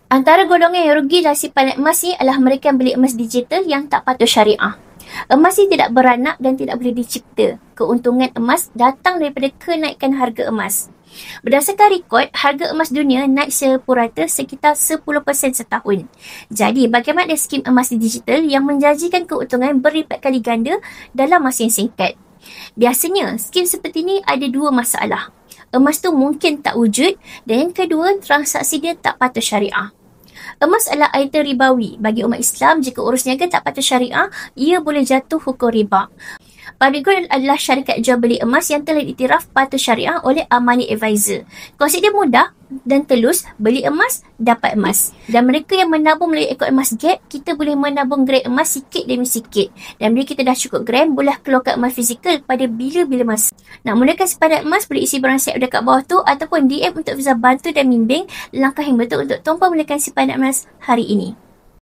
Antara golongan yang rugi dari simpanan emas ni adalah mereka yang beli emas digital yang tak patuh syariah. Emas ni tidak beranak dan tidak boleh dicipta. Keuntungan emas datang daripada kenaikan harga emas. Berdasarkan rekod, harga emas dunia naik sepurata sekitar 10% setahun. Jadi, bagaimana skim emas digital yang menjanjikan keuntungan berlipat kali ganda dalam masa yang singkat? Biasanya, skim seperti ini ada dua masalah. Emas tu mungkin tak wujud dan yang kedua, transaksi dia tak patuh syariah. Emas adalah item ribawi. Bagi umat Islam, jika urus niaga tak patuh syariah, ia boleh jatuh hukum riba. Public Gold adalah syarikat jual beli emas yang telah diiktiraf patuh syariah oleh Amani Advisor. Konsep dia mudah dan telus, beli emas, dapat emas. Dan mereka yang menabung melalui akaun emas Gap, kita boleh menabung gram emas sikit demi sikit. Dan bila kita dah cukup gram, boleh keluarkan emas fizikal pada bila-bila masa. Nak mulakan simpanan emas, boleh isi barang siap dekat bawah tu ataupun DM untuk bisa bantu dan bimbing langkah yang betul untuk tuan-puan mulakan simpanan emas hari ini.